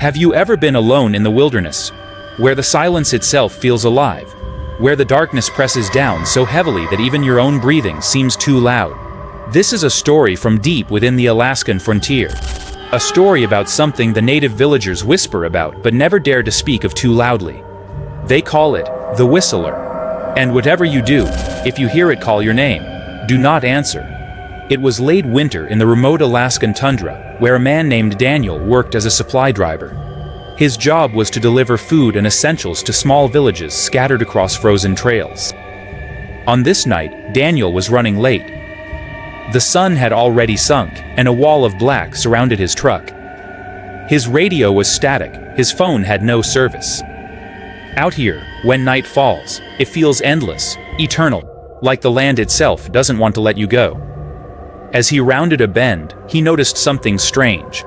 Have you ever been alone in the wilderness, where the silence itself feels alive, where the darkness presses down so heavily that even your own breathing seems too loud? This is a story from deep within the Alaskan frontier. A story about something the native villagers whisper about but never dare to speak of too loudly. They call it the whistler. And whatever you do, if you hear it call your name, do not answer. It was late winter in the remote Alaskan tundra, where a man named Daniel worked as a supply driver. His job was to deliver food and essentials to small villages scattered across frozen trails. On this night, Daniel was running late. The sun had already sunk, and a wall of black surrounded his truck. His radio was static, his phone had no service. Out here, when night falls, it feels endless, eternal, like the land itself doesn't want to let you go. As he rounded a bend, he noticed something strange.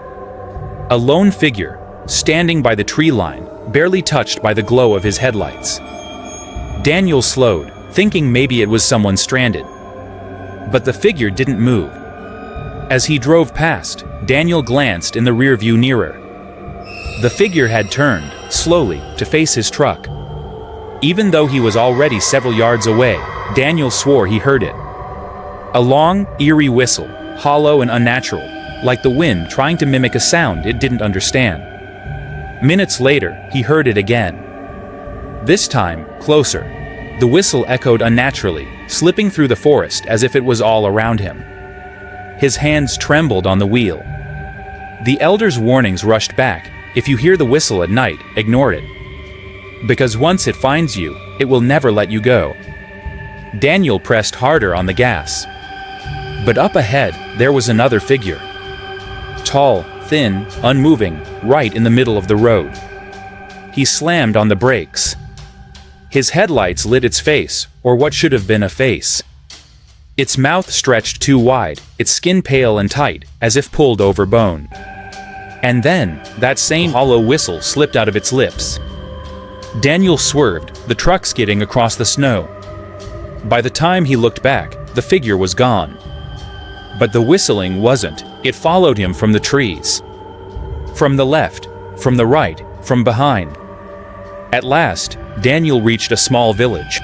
A lone figure, standing by the tree line, barely touched by the glow of his headlights. Daniel slowed, thinking maybe it was someone stranded. But the figure didn't move. As he drove past, Daniel glanced in the rearview mirror. The figure had turned, slowly, to face his truck. Even though he was already several yards away, Daniel swore he heard it. A long, eerie whistle, hollow and unnatural, like the wind trying to mimic a sound it didn't understand. Minutes later, he heard it again. This time, closer. The whistle echoed unnaturally, slipping through the forest as if it was all around him. His hands trembled on the wheel. The elder's warnings rushed back. If you hear the whistle at night, ignore it. Because once it finds you, it will never let you go. Daniel pressed harder on the gas. But up ahead, there was another figure. Tall, thin, unmoving, right in the middle of the road. He slammed on the brakes. His headlights lit its face, or what should have been a face. Its mouth stretched too wide, its skin pale and tight, as if pulled over bone. And then, that same hollow whistle slipped out of its lips. Daniel swerved, the truck skidding across the snow. By the time he looked back, the figure was gone. But the whistling wasn't. It followed him from the trees. From the left, from the right, from behind. At last, Daniel reached a small village.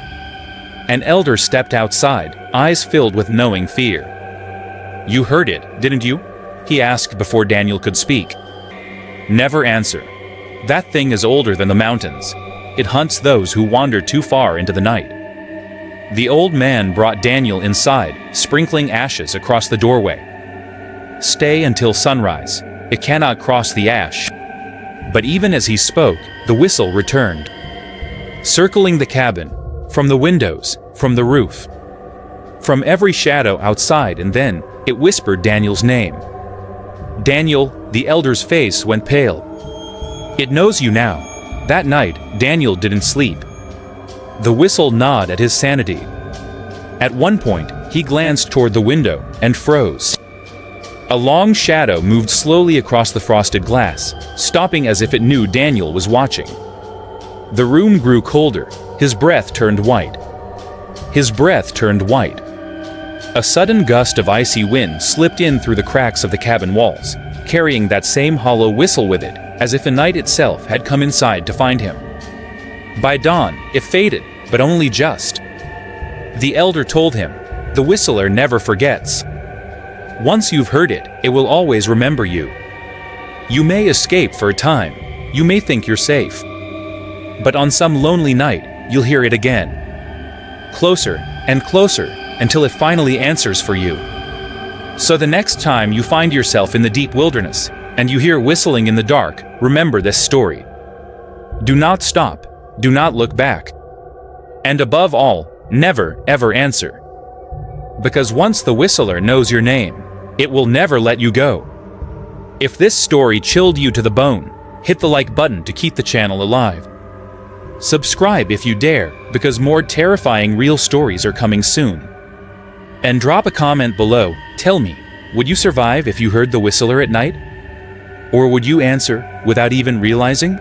An elder stepped outside, eyes filled with knowing fear. "You heard it, didn't you?" he asked before Daniel could speak. "Never answer. That thing is older than the mountains. It hunts those who wander too far into the night." The old man brought Daniel inside, sprinkling ashes across the doorway. "Stay until sunrise. It cannot cross the ash." But even as he spoke, the whistle returned. Circling the cabin, from the windows, from the roof. From every shadow outside, and then it whispered Daniel's name. "Daniel," the elder's face went pale. "It knows you now." That night, Daniel didn't sleep. The whistle gnawed at his sanity. At one point, he glanced toward the window and froze. A long shadow moved slowly across the frosted glass, stopping as if it knew Daniel was watching. The room grew colder. His breath turned white. His breath turned white. A sudden gust of icy wind slipped in through the cracks of the cabin walls, carrying that same hollow whistle with it, as if the night itself had come inside to find him. By dawn, it faded, but only just. The elder told him, "The whistler never forgets. Once you've heard it, it will always remember you. You may escape for a time, you may think you're safe. But on some lonely night, you'll hear it again. Closer and closer, until it finally answers for you. So the next time you find yourself in the deep wilderness, and you hear whistling in the dark, remember this story. Do not stop. Do not look back. And above all, never ever answer. Because once the whistler knows your name, it will never let you go." If this story chilled you to the bone, hit the like button to keep the channel alive. Subscribe if you dare, because more terrifying real stories are coming soon. And drop a comment below. Tell me, would you survive if you heard the whistler at night? Or would you answer without even realizing?